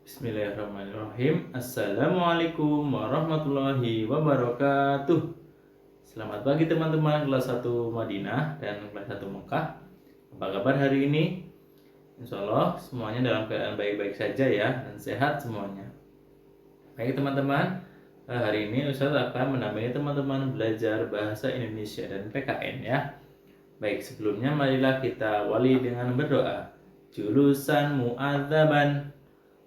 Bismillahirrahmanirrahim. Assalamualaikum warahmatullahi wabarakatuh. Selamat pagi teman-teman kelas 1 Madinah dan kelas 1 Mekah. Apa kabar hari ini? Insya Allah semuanya dalam keadaan baik-baik saja ya, dan sehat semuanya. Baik teman-teman, hari ini Ustaz akan menemani teman-teman belajar bahasa Indonesia dan PKN ya. Baik, sebelumnya marilah kita awali dengan berdoa. Julusan muadzaban,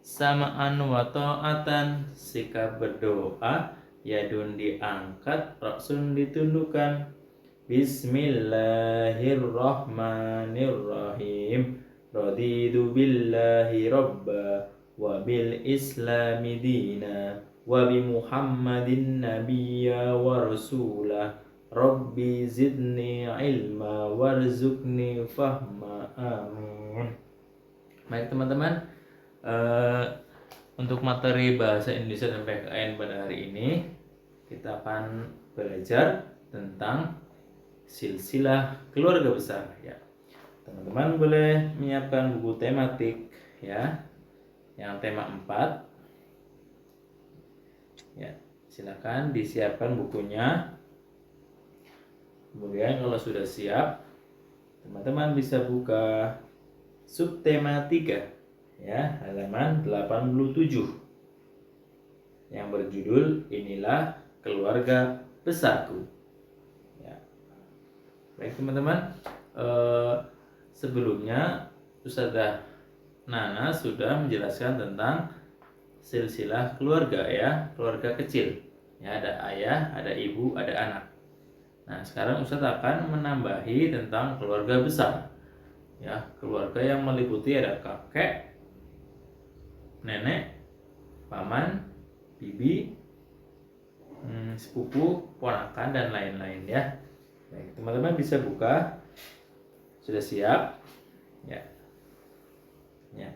samaan wa ta'atan, sikap berdoa, yadun diangkat, roksun ditundukkan. Bismillahirrahmanirrahim. Raditu billahi robba wa bil islami dina wa bi muhammadin nabiyya wa rasulah. Rabbi zidni ilma warzuqni fahma. Amin. Baik teman-teman, untuk materi bahasa Indonesia dan PKN pada hari ini kita akan belajar tentang silsilah keluarga besar ya. Teman-teman boleh menyiapkan buku tematik ya, yang tema 4 ya. Silakan disiapkan bukunya. Kemudian kalau sudah siap, teman-teman bisa buka subtema 3 ya, halaman 87 yang berjudul Inilah Keluarga Besarku ya. Baik teman-teman, sebelumnya Ustazah Nana sudah menjelaskan tentang silsilah keluarga ya, keluarga kecil ya, ada ayah, ada ibu, ada anak. Nah sekarang Ustaz akan menambahi tentang keluarga besar ya, keluarga yang meliputi ada kakek, nenek, paman, bibi, sepupu, ponakan, dan lain-lain ya. Baik, teman-teman bisa buka. Sudah siap? Ya. Ya.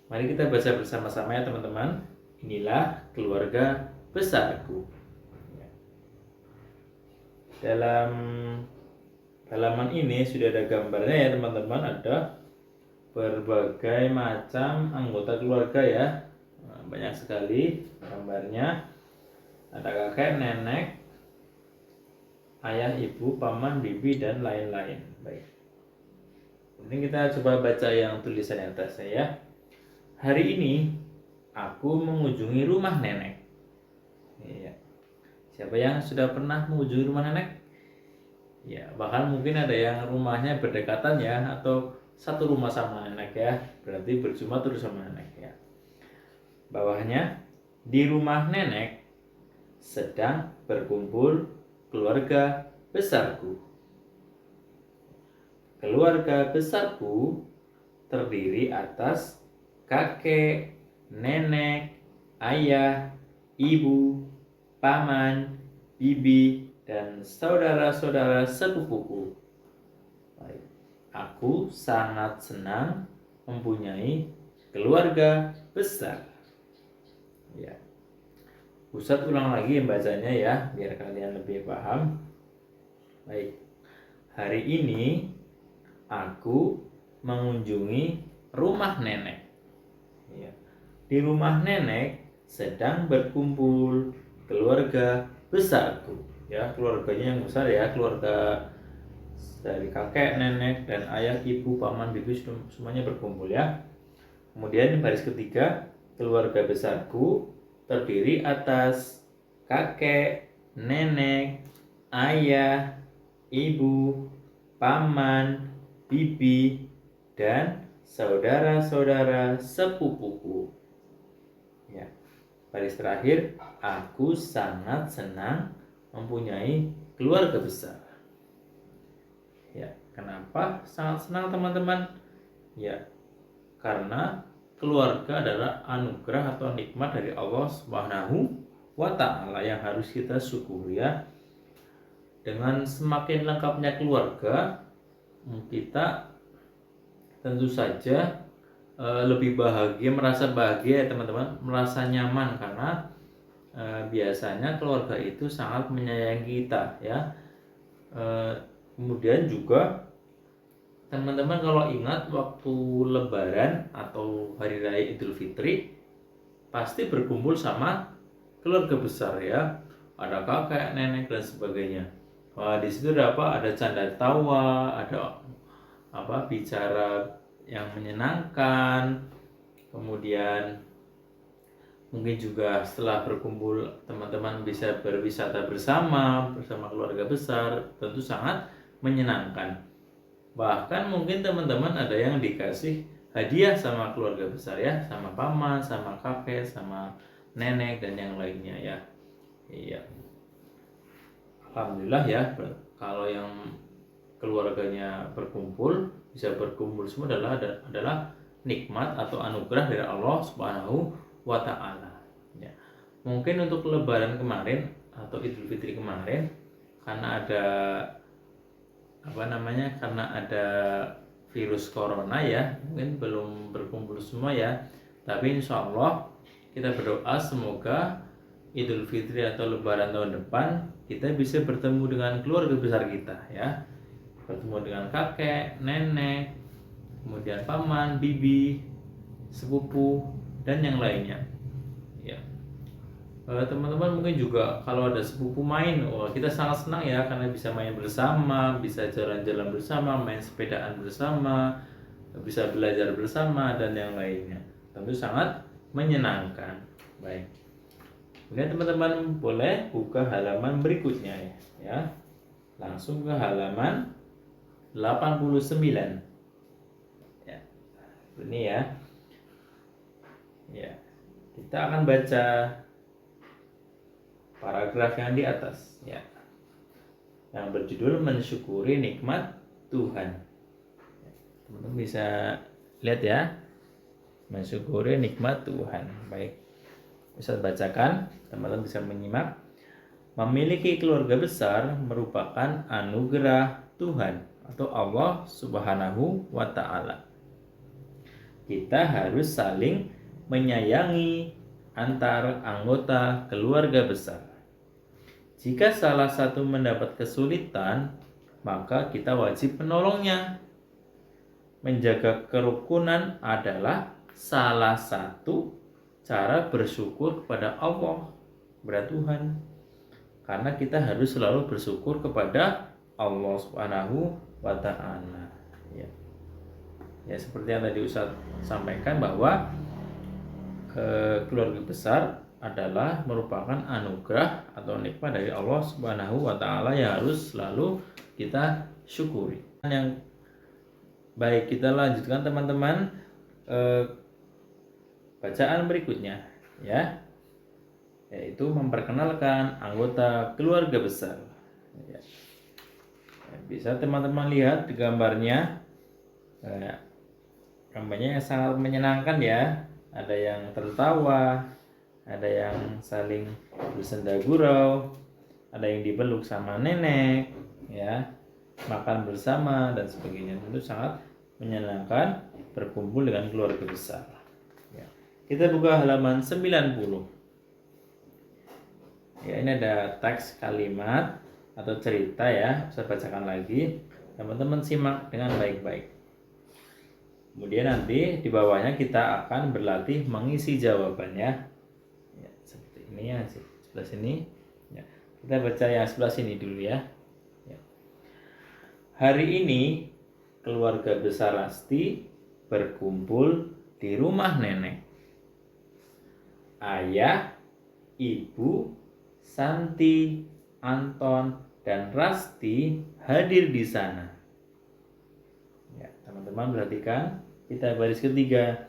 Mari kita baca bersama-sama ya teman-teman. Inilah keluarga besarku. Ya. Dalam halaman ini sudah ada gambarnya ya teman-teman, ada berbagai macam anggota keluarga ya, banyak sekali gambarnya, ada kakek, nenek, ayah, ibu, paman, bibi, dan lain-lain. Baik, ini kita coba baca yang tulisan atasnya ya. Hari ini aku mengunjungi rumah nenek. Iya. Siapa yang sudah pernah mengunjungi rumah nenek? Ya, bahkan mungkin ada yang rumahnya berdekatan ya, atau satu rumah sama nenek ya, berarti berjumpa terus sama nenek ya. Bawahnya, di rumah nenek sedang berkumpul keluarga besarku. Keluarga besarku terdiri atas kakek, nenek, ayah, ibu, paman, bibi, dan saudara-saudara sepupuku. Baik. Aku sangat senang mempunyai keluarga besar. Ya. Ustadz ulang lagi membacanya ya, biar kalian lebih paham. Baik. Hari ini aku mengunjungi rumah nenek. Ya. Di rumah nenek sedang berkumpul keluarga besarku. Ya, keluarganya yang besar ya, keluarga dari kakek, nenek, dan ayah, ibu, paman, bibi semuanya berkumpul ya. Kemudian baris ketiga, keluarga besarku terdiri atas kakek, nenek, ayah, ibu, paman, bibi, dan saudara-saudara sepupuku. Ya. Baris terakhir, aku sangat senang mempunyai keluarga besar. Ya, kenapa sangat senang teman-teman? Ya, karena keluarga adalah anugerah atau nikmat dari Allah Subhanahu wa Ta'ala yang harus kita syukuri ya. Dengan semakin lengkapnya keluarga, kita tentu saja lebih bahagia, merasa bahagia ya teman-teman, merasa nyaman karena biasanya keluarga itu sangat menyayangi kita ya. Kemudian juga teman-teman kalau ingat waktu Lebaran atau Hari Raya Idul Fitri, pasti berkumpul sama keluarga besar ya. Ada kakek, nenek dan sebagainya. Wah, di situ ada apa? Ada canda tawa, ada apa? Bicara yang menyenangkan. Kemudian mungkin juga setelah berkumpul teman-teman bisa berwisata bersama keluarga besar, tentu sangat menyenangkan. Bahkan mungkin teman-teman ada yang dikasih hadiah sama keluarga besar ya, sama paman, sama kakek, sama nenek dan yang lainnya ya. Iya. Alhamdulillah ya, kalau yang keluarganya berkumpul, bisa berkumpul semua adalah nikmat atau anugerah dari Allah Subhanahu wa taala. Ya. Mungkin untuk lebaran kemarin atau Idul Fitri kemarin karena ada karena ada virus corona ya, mungkin belum berkumpul semua ya. Tapi insya Allah kita berdoa semoga Idul Fitri atau Lebaran tahun depan kita bisa bertemu dengan keluarga besar kita ya, bertemu dengan kakek, nenek, kemudian paman, bibi, sepupu dan yang lainnya ya. Teman-teman mungkin juga kalau ada sepupu main, kita sangat senang ya karena bisa main bersama, bisa jalan-jalan bersama, main sepedaan bersama, bisa belajar bersama dan yang lainnya. Tentu sangat menyenangkan. Baik. Kemudian teman-teman boleh buka halaman berikutnya ya. Langsung ke halaman 89. Ya. Ini ya. Ya. Kita akan baca paragraf yang di atas ya, yang berjudul mensyukuri nikmat Tuhan. Teman-teman bisa lihat ya, mensyukuri nikmat Tuhan. Baik, bisa bacakan, teman-teman bisa menyimak. Memiliki keluarga besar merupakan anugerah Tuhan atau Allah Subhanahu wa taala. Kita harus saling menyayangi antar anggota keluarga besar. Jika salah satu mendapat kesulitan, maka kita wajib menolongnya. Menjaga kerukunan adalah salah satu cara bersyukur kepada Allah, kepada Tuhan. Karena kita harus selalu bersyukur kepada Allah Subhanahu wa taala. Ya, seperti yang tadi Ustaz sampaikan bahwa keluarga besar adalah merupakan anugerah atau nikmat dari Allah Subhanahu wa taala yang harus selalu kita syukuri. Yang baik, kita lanjutkan teman-teman bacaan berikutnya ya, yaitu memperkenalkan anggota keluarga besar. Ya. Bisa teman-teman lihat di gambarnya, gambarnya yang sangat menyenangkan ya. Ada yang tertawa, ada yang saling bersenda gurau, ada yang dipeluk sama nenek, ya, makan bersama dan sebagainya. Tentu sangat menyenangkan berkumpul dengan keluarga besar. Ya. Kita buka halaman 90. Ya, ini ada teks kalimat atau cerita ya. Saya bacakan lagi. Teman-teman simak dengan baik-baik. Kemudian nanti di bawahnya kita akan berlatih mengisi jawabannya. Ya, seperti ini ya, sebelah sini. Ya, kita baca yang sebelah sini dulu ya. Ya. Hari ini keluarga besar Asti berkumpul di rumah nenek. Ayah, ibu, Santi, Anton, dan Rasti hadir di sana. Ya, teman-teman perhatikan. Kita baris ketiga.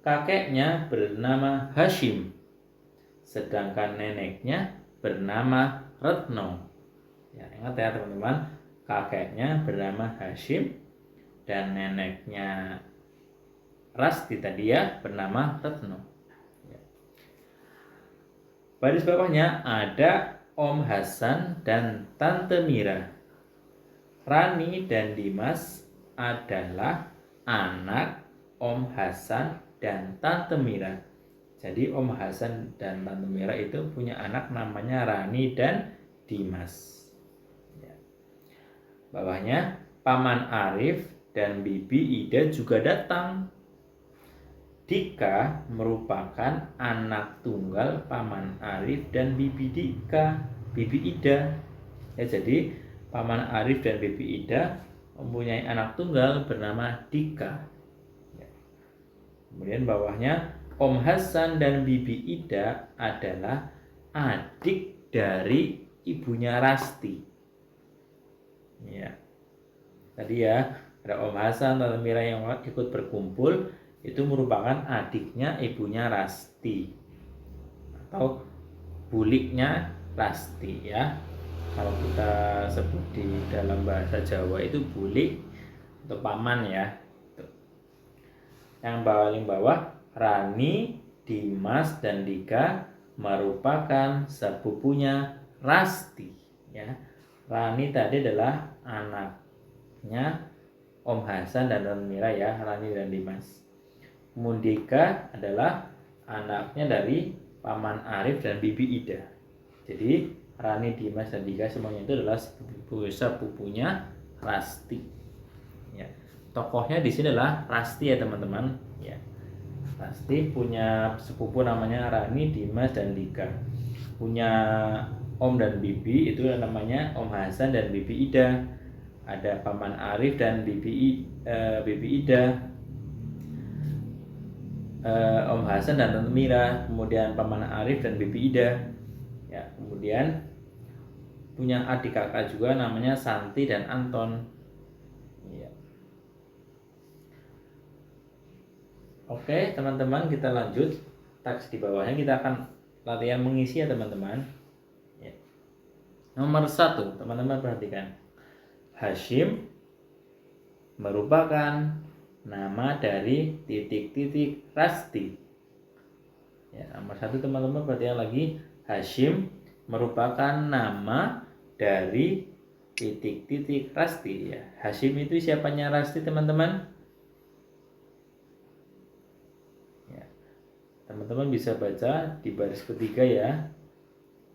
Kakeknya bernama Hashim, sedangkan neneknya bernama Retno. Ya, ingat ya teman-teman, kakeknya bernama Hashim dan neneknya Rasti tadi ya bernama Retno. Ya. Baris bawahnya ada Om Hasan dan Tante Mira. Rani dan Dimas adalah anak Om Hasan dan Tante Mira. Jadi Om Hasan dan Tante Mira itu punya anak namanya Rani dan Dimas. Ya. Bawahnya Paman Arif dan Bibi Ida juga datang. Dika merupakan anak tunggal Paman Arif dan Bibi Dika, Bibi Ida. Ya, jadi Paman Arif dan Bibi Ida mempunyai anak tunggal bernama Dika. Ya. Kemudian bawahnya Om Hasan dan Bibi Ida adalah adik dari ibunya Rasti. Ya. Tadi ya ada Om Hasan dan Mira yang ikut berkumpul, itu merupakan adiknya ibunya Rasti atau buliknya Rasti ya. Kalau kita sebut di dalam bahasa Jawa itu bulik atau paman ya. Yang paling bawah Rani, Dimas dan Dika merupakan sepupunya Rasti ya. Rani tadi adalah anaknya Om Hasan dan Non Mira ya, Rani dan Dimas. Mundika adalah anaknya dari Paman Arif dan Bibi Ida. Jadi Rani, Dimas dan Dika semuanya itu adalah sepupunya Rasti. Ya. Tokohnya di sini adalah Rasti ya teman-teman. Ya. Rasti punya sepupu namanya Rani, Dimas dan Dika. Punya Om dan Bibi itu namanya Om Hasan dan Bibi Ida. Ada Paman Arif dan Bibi Ida. Om Hasan dan Tante Mira, kemudian Paman Arif dan Bibi Ida. Ya, kemudian punya adik kakak juga namanya Santi dan Anton. Ya. Oke, teman-teman, kita lanjut. Teks di bawahnya kita akan latihan mengisi ya, teman-teman. Ya. Nomor 1, teman-teman perhatikan. Hashim merupakan nama dari titik-titik Rasti. Ya, nomor 1 teman-teman perhatikan lagi. Hashim merupakan nama dari titik-titik Rasti ya. Hashim itu siapanya Rasti teman-teman? Ya. Teman-teman bisa baca di baris ketiga ya.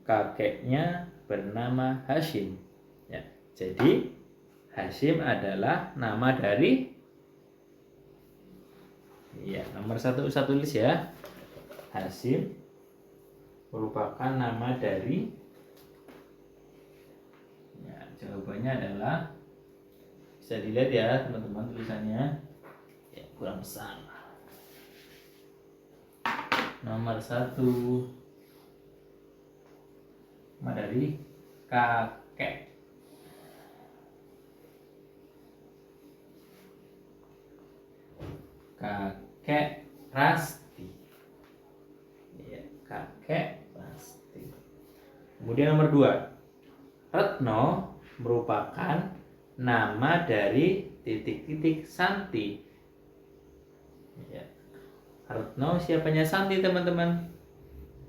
Kakeknya bernama Hashim. Ya. Jadi Hashim adalah nama dari ya, nomor 1 usah tulis ya. Hashim merupakan nama dari ya, jawabannya adalah bisa dilihat ya teman-teman tulisannya ya, kurang besar. Nomor 1 nama dari kakek. Kakek Rasti. Ya, kakek Rasti. Kemudian nomor 2. Retno merupakan nama dari titik-titik Santi. Ya. Retno siapanya Santi teman-teman?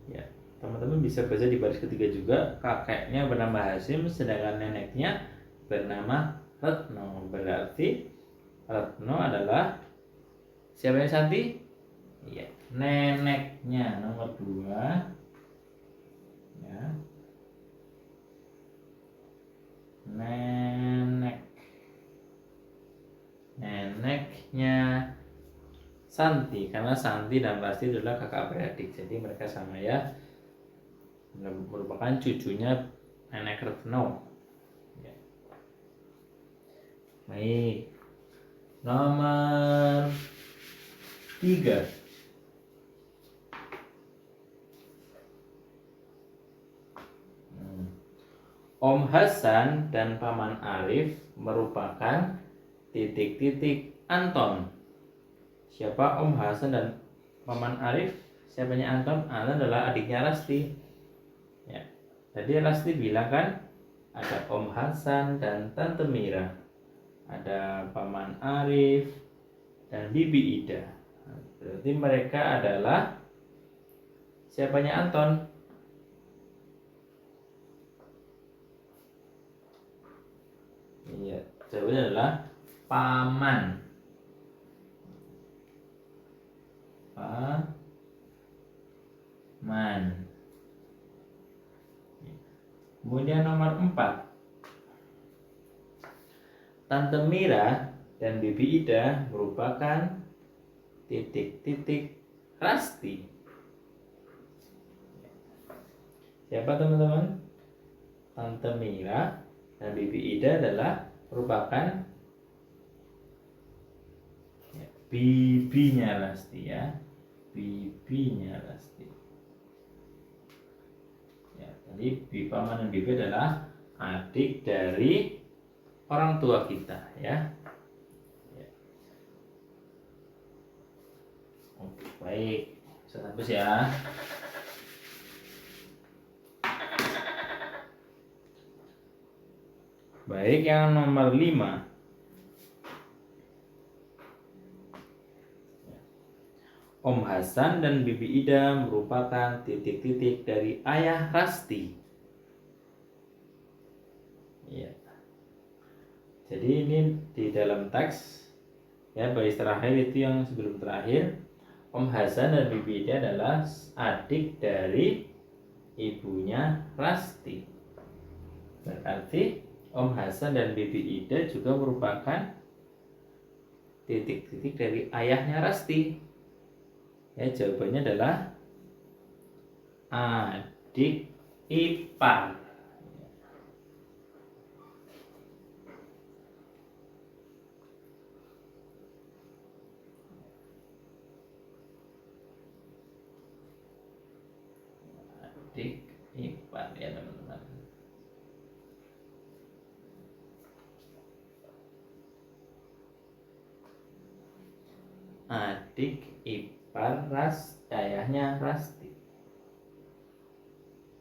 Ya, teman-teman bisa baca di baris ketiga juga. Kakeknya bernama Hashim, sedangkan neneknya bernama Retno. Berarti Retno adalah siapa yang Santi? Iya, neneknya. Nomor 2 ya. Neneknya Santi, karena Santi dan Rasti adalah kakak beradik, jadi mereka sama ya. Merupakan cucunya nenek Retno ya. Baik, nomor 3. Om Hasan dan Paman Arif merupakan titik-titik Anton. Siapa Om Hasan dan Paman Arif? Siapanya Anton? Anton adalah adiknya Rasti. Ya. Tadi Rasti bilang kan ada Om Hasan dan Tante Mira, ada Paman Arif dan Bibi Ida. Berarti mereka adalah siapanya Anton? Iya, jawabannya adalah paman. Paman. Kemudian nomor 4. Tante Mira dan Bibi Ida merupakan titik-titik Rasti. Siapa teman-teman? Tante Mira dan Bibi Ida adalah merupakan bibinya Rasti ya, bibinya Rasti. Ya, jadi paman dan bibi adalah adik dari orang tua kita ya. Ya. Oke, baik. Bisa hapus ya. Baik, yang nomor 5. Om Hasan dan Bibi Ida merupakan titik-titik dari ayah Rasti. Ya. Jadi ini di dalam teks ya, baris terakhir itu yang sebelum terakhir. Om Hasan dan Bibi Ida adalah adik dari ibunya Rasti. Berarti Om Hasan dan Bibi Ida juga merupakan titik-titik dari ayahnya Rasti. Ya, jawabannya adalah adik ipar. Adik ipar ya teman-teman. Adik ipar ayahnya Rasti.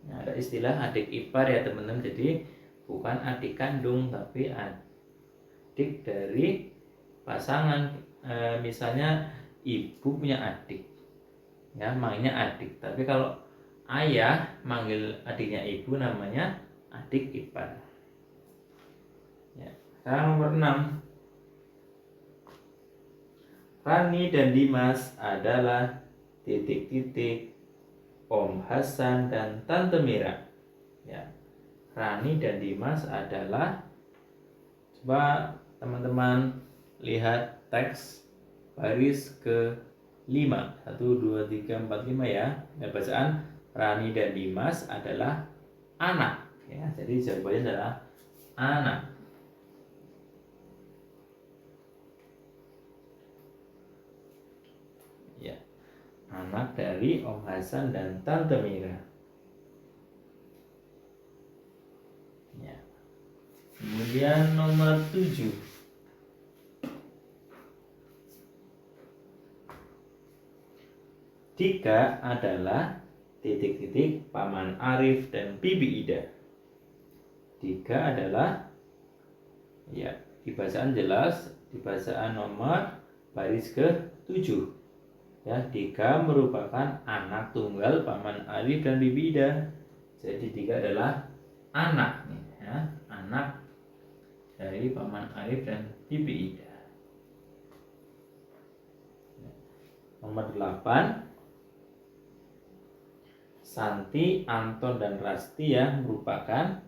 Nah, ada istilah adik ipar ya teman-teman. Jadi bukan adik kandung tapi adik dari pasangan. Misalnya ibu punya adik, ya manggilnya adik. Tapi kalau ayah manggil adiknya ibu namanya adik ipar. Ya. Sekarang nomor 6. Rani dan Dimas adalah titik-titik Om Hasan dan Tante Mira. Ya. Rani dan Dimas adalah, coba teman-teman lihat teks baris ke-5. 1, 2, 3, 4, 5 ya. Dan bacaan Rani dan Dimas adalah anak. Ya, jadi jawabannya adalah anak. Ya, anak dari Om Hasan dan Tante Mira. Ya. Kemudian nomor 7. Dika adalah titik-titik Paman Arif dan Bibi Ida. Dika adalah, ya, di bacaan jelas, di bacaan nomor baris ke-7. Ya, Dika merupakan anak tunggal Paman Arif dan Bibi Ida. Jadi Dika adalah anak, ya, anak dari Paman Arif dan Bibi Ida. Nomor 8. Santi, Anton, dan Rasti yang merupakan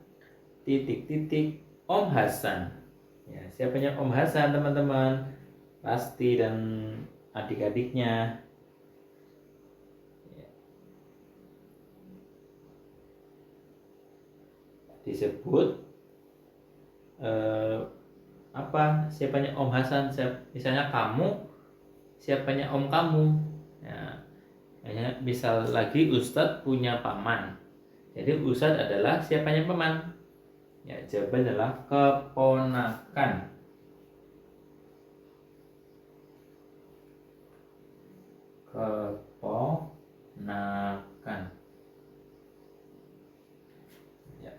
titik-titik Om Hasan. Ya, siapanya Om Hasan teman-teman? Rasti dan adik-adiknya. Ya. Disebut apa? Siapanya Om Hasan? Misalnya kamu, siapanya Om kamu? Ya. Misal lagi Ustadz punya paman. Jadi Ustadz adalah siapanya paman? Ya, jawabannya adalah keponakan. Keponakan. Ya.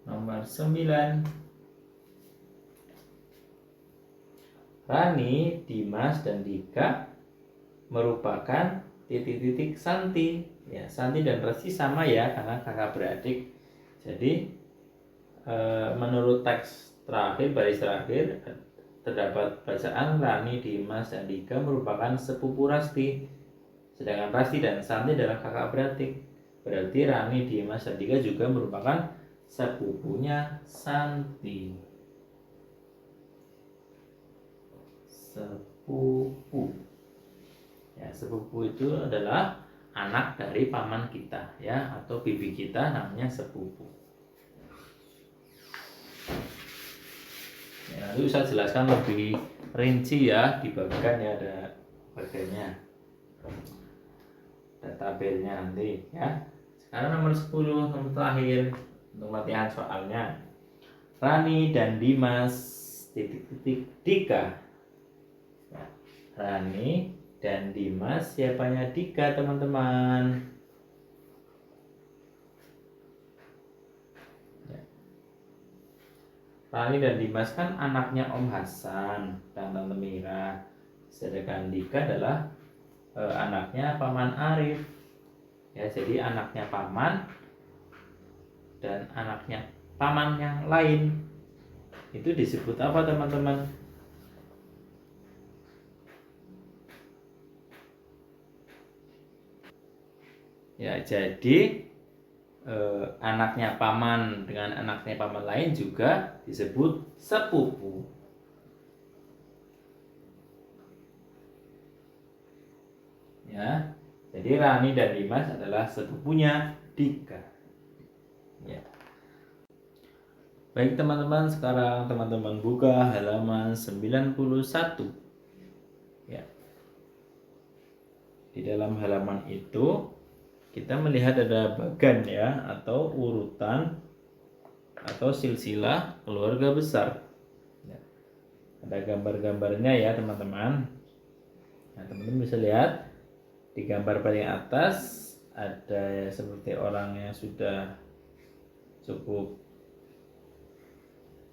Nomor 9. Rani, Dimas, dan Dika merupakan titik-titik Santi. Ya, Santi dan Resti sama ya karena kakak beradik. Jadi menurut teks terakhir, baris terakhir, terdapat bacaan Rani, Dimas, dan Dika merupakan sepupu Rasti. Sedangkan Rasti dan Santi adalah kakak beradik. Berarti Rani, Dimas, dan Dika juga merupakan sepupunya Santi. sepupu. Ya, sepupu itu adalah anak dari paman kita ya, atau bibi kita namanya sepupu. Ya, nanti saya jelaskan lebih rinci ya, dibagikan ya, ada bagiannya, ada tabelnya nanti ya. Sekarang nomor 10, nomor terakhir untuk latihan soalnya. Rani dan Dimas titik-titik Dika. Ya, Rani dan Dimas, siapanya Dika teman-teman? Ya. Rani dan Dimas kan anaknya Om Hasan dan Tante Mira. Sedangkan Dika adalah anaknya Paman Arif. Ya, jadi anaknya paman dan anaknya paman yang lain itu disebut apa teman-teman? Ya, jadi anaknya paman dengan anaknya paman lain juga disebut sepupu. Ya, jadi Rani dan Dimas adalah sepupunya Dika. Ya. Baik teman-teman, sekarang teman-teman buka halaman 91. Ya. Di dalam halaman itu kita melihat ada bagan ya, atau urutan atau silsilah keluarga besar. Ya. Ada gambar-gambarnya ya teman-teman. Nah, teman-teman bisa lihat di gambar paling atas ada seperti orang yang sudah cukup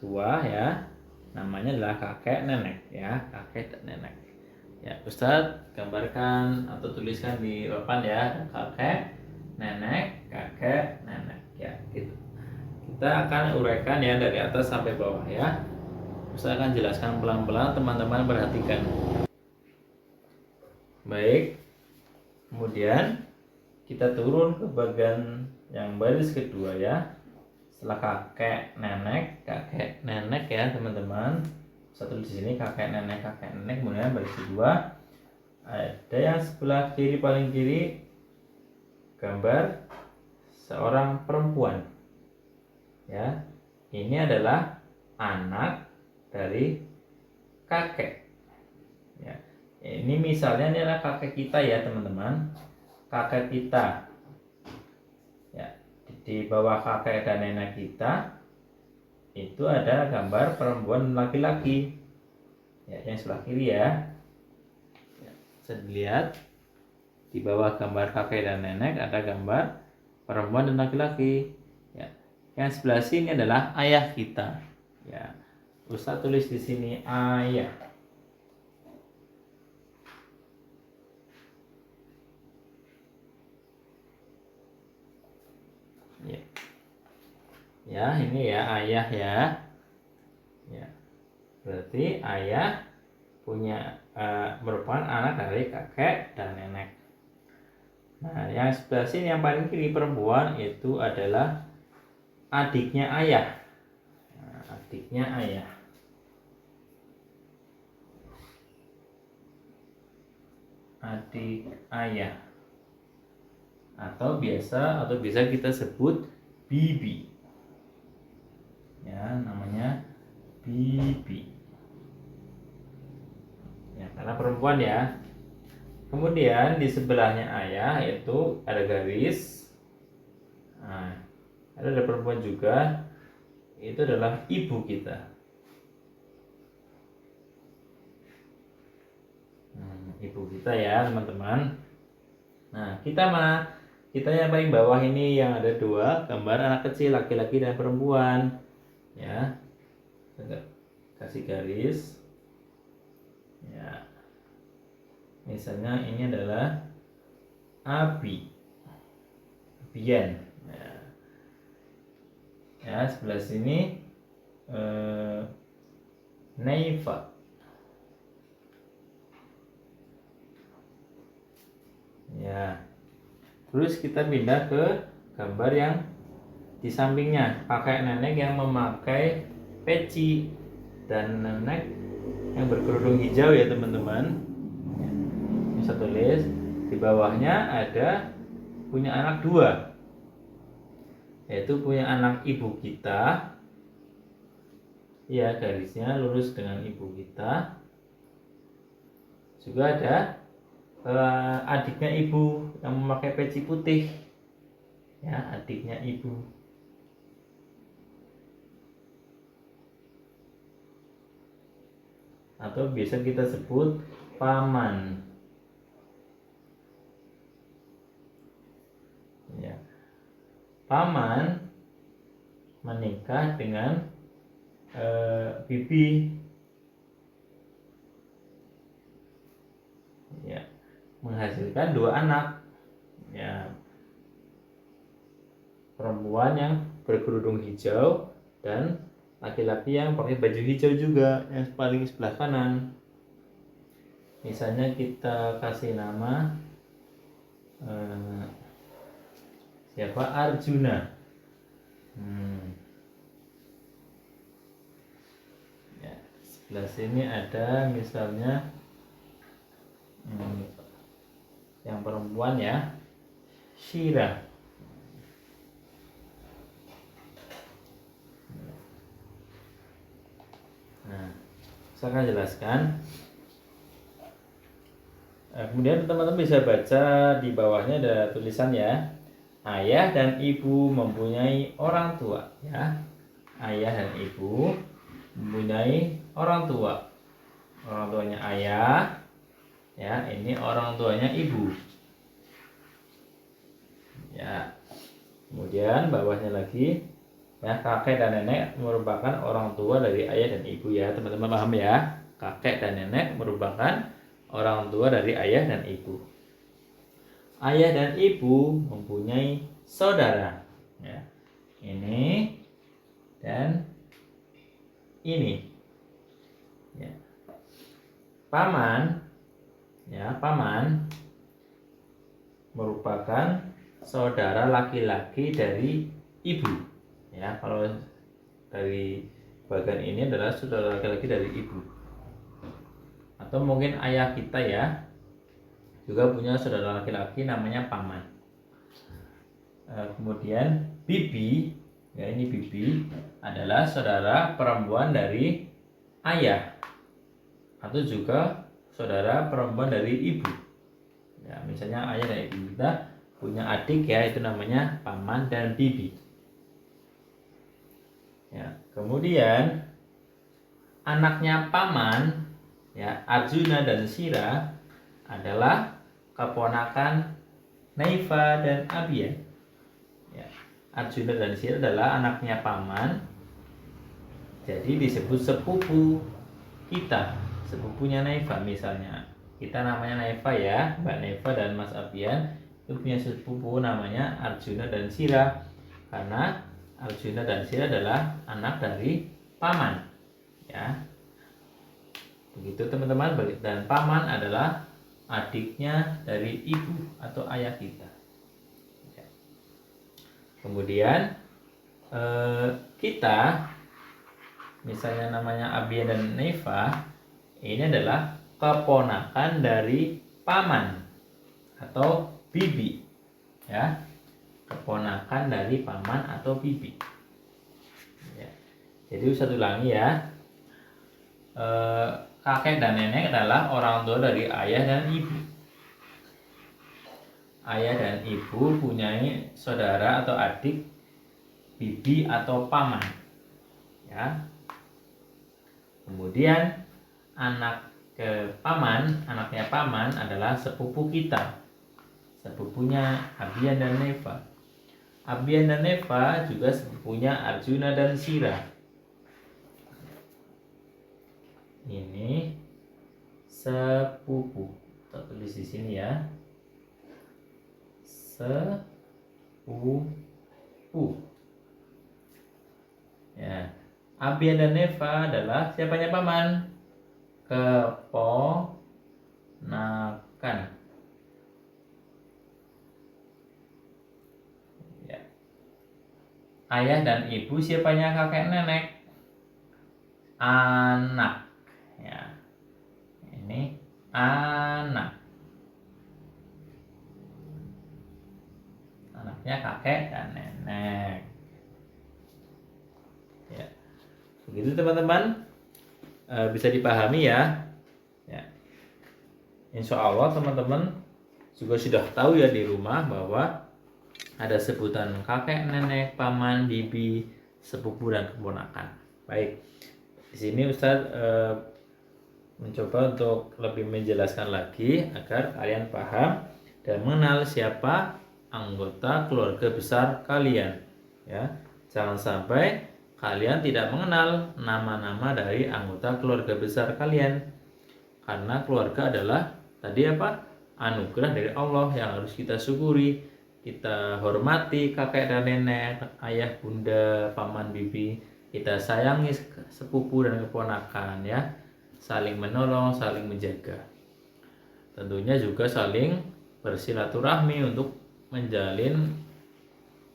tua ya, namanya adalah kakek nenek ya, kakek dan nenek. Ya, Ustadz gambarkan atau tuliskan di papan ya, kakek, nenek, kakek, nenek ya, gitu. Kita akan uraikan ya dari atas sampai bawah ya. Ustadz akan jelaskan pelan-pelan, teman-teman perhatikan. Baik. Kemudian kita turun ke bagian yang baris kedua ya. Setelah kakek nenek ya teman-teman. Satu di sini kakek nenek, kemudian baris kedua ada yang sebelah kiri, paling kiri gambar seorang perempuan ya. Ini adalah anak dari kakek ya. Ini misalnya ini adalah kakek kita ya teman-teman, kakek kita ya. Di bawah kakek dan nenek kita itu ada gambar perempuan dan laki-laki ya, yang sebelah kiri ya. Bisa dilihat di bawah gambar kakek dan nenek ada gambar perempuan dan laki-laki ya. Yang sebelah sini adalah ayah kita ya. Ustaz tulis di sini ayah ya. Ya, ini ya ayah ya. Ya. Berarti ayah punya merupakan anak dari kakek dan nenek. Nah, yang sebelah sini yang paling kiri perempuan itu adalah adiknya ayah. Nah, adiknya ayah. Adik ayah. Atau bisa kita sebut bibi. Ya, namanya bibi. Ya, karena perempuan ya. Kemudian di sebelahnya ayah itu ada garis. Nah, ada perempuan juga. Itu adalah ibu kita. Ibu kita ya teman-teman. Nah, kita mana? Kita yang paling bawah ini yang ada dua gambar anak kecil, laki-laki dan perempuan. Ya, kasih garis ya. Misalnya ini adalah Abian ya, sebelah sini Naifa ya. Terus kita pindah ke gambar yang di sampingnya, kakek nenek yang memakai peci dan nenek yang berkerudung hijau ya teman-teman. Bisa tulis di bawahnya ada punya anak dua, yaitu punya anak ibu kita ya, garisnya lurus dengan ibu kita. Juga ada adiknya ibu yang memakai peci putih ya, adiknya ibu. Atau bisa kita sebut paman ya. Paman menikah dengan bibi ya, menghasilkan dua anak ya, perempuan yang berkerudung hijau dan laki-laki yang pakai baju hijau juga yang paling sebelah kanan. Misalnya kita kasih nama siapa, Arjuna. Ya, sebelah sini ada misalnya yang perempuan ya, Shira. Nah, saya akan jelaskan. Kemudian teman-teman bisa baca di bawahnya ada tulisan ya, ayah dan ibu mempunyai orang tua ya. Ayah dan ibu mempunyai orang tua. Orang tuanya ayah ya, ini orang tuanya ibu ya. Kemudian bawahnya lagi ya, kakek dan nenek merupakan orang tua dari ayah dan ibu ya. Teman-teman paham ya? Kakek dan nenek merupakan orang tua dari ayah dan ibu. Ayah dan ibu mempunyai saudara ya. Ini dan ini ya. Paman ya, paman merupakan saudara laki-laki dari ibu ya. Kalau dari bagian ini adalah saudara laki-laki dari ibu. Atau mungkin ayah kita ya juga punya saudara laki-laki namanya paman. Kemudian bibi ya, ini bibi adalah saudara perempuan dari ayah atau juga saudara perempuan dari ibu ya. Misalnya ayah dan ibu kita punya adik ya, itu namanya paman dan bibi ya. Kemudian anaknya paman ya, Arjuna dan Shira adalah keponakan Naiva dan Abia ya. Arjuna dan Shira adalah anaknya paman, jadi disebut sepupu kita, sepupunya Naiva. Misalnya kita namanya Naiva ya, Mbak Naiva dan Mas Abian itu punya sepupu namanya Arjuna dan Shira, karena Arjuna dan Shira adalah anak dari paman ya. Begitu teman-teman. Dan paman adalah adiknya dari ibu atau ayah kita ya. Kemudian kita misalnya namanya Abia dan Neva, ini adalah keponakan dari paman atau bibi ya, keponakan dari paman atau bibi ya. Jadi satu ulangi ya, kakek dan nenek adalah orang tua dari ayah dan ibu. Ayah dan ibu punya saudara atau adik bibi atau paman ya. Kemudian anaknya paman adalah sepupu kita, sepupunya Abian dan Neva. Abian dan Neva juga sepupunya Arjuna dan Shira. Ini sepupu, kita tulis di sini ya, sepupu ya. Abian dan Neva adalah siapanya paman? Keponakan ya. Ayah dan ibu siapanya kakek nenek? Anak ya. anak. Anaknya kakek dan nenek. Ya. Begitu teman-teman. Bisa dipahami ya. Ya. Insya Allah teman-teman juga sudah tahu ya di rumah bahwa ada sebutan kakek, nenek, paman, bibi, sepupu dan keponakan. Baik, di sini Ustadz mencoba untuk lebih menjelaskan lagi agar kalian paham dan mengenal siapa anggota keluarga besar kalian. Ya, jangan sampai kalian tidak mengenal nama-nama dari anggota keluarga besar kalian, karena keluarga adalah tadi apa? Anugerah dari Allah yang harus kita syukuri, kita hormati kakek dan nenek, ayah, bunda, paman, bibi, kita sayangi sepupu dan keponakan ya, saling menolong, saling menjaga. Tentunya juga saling bersilaturahmi untuk menjalin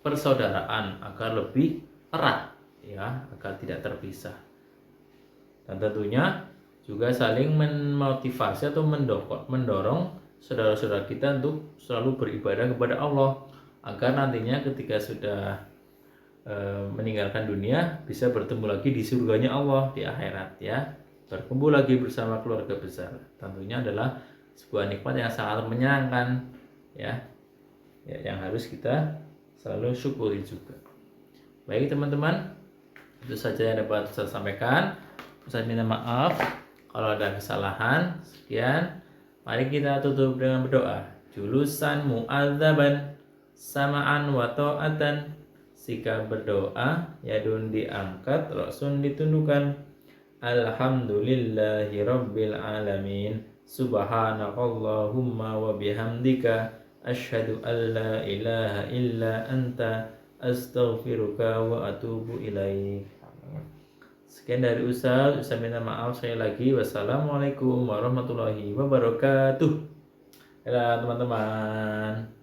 persaudaraan agar lebih erat ya, agar tidak terpisah. Dan tentunya juga saling memotivasi atau mendorong saudara-saudara kita untuk selalu beribadah kepada Allah agar nantinya ketika sudah meninggalkan dunia bisa bertemu lagi di surganya Allah di akhirat ya, berkumpul lagi bersama keluarga besar. Tentunya adalah sebuah nikmat yang sangat menyenangkan ya, yang harus kita selalu syukuri juga. Baik teman-teman, itu saja yang dapat saya sampaikan. Saya minta maaf kalau ada kesalahan. Sekian, mari kita tutup dengan berdoa. Julusan mu'adzaban sama'an wa ta'atan. Sikap berdoa, yadun diangkat, rasun ditundukkan. Alhamdulillahi rabbil alamin. Subhanakallahumma wa bihamdika asyhadu an la ilaha illa anta astaghfiruka wa atubu ilaik. Sekian dari Ustaz minta maaf saya lagi. Wassalamualaikum warahmatullahi wabarakatuh. Dadah teman-teman.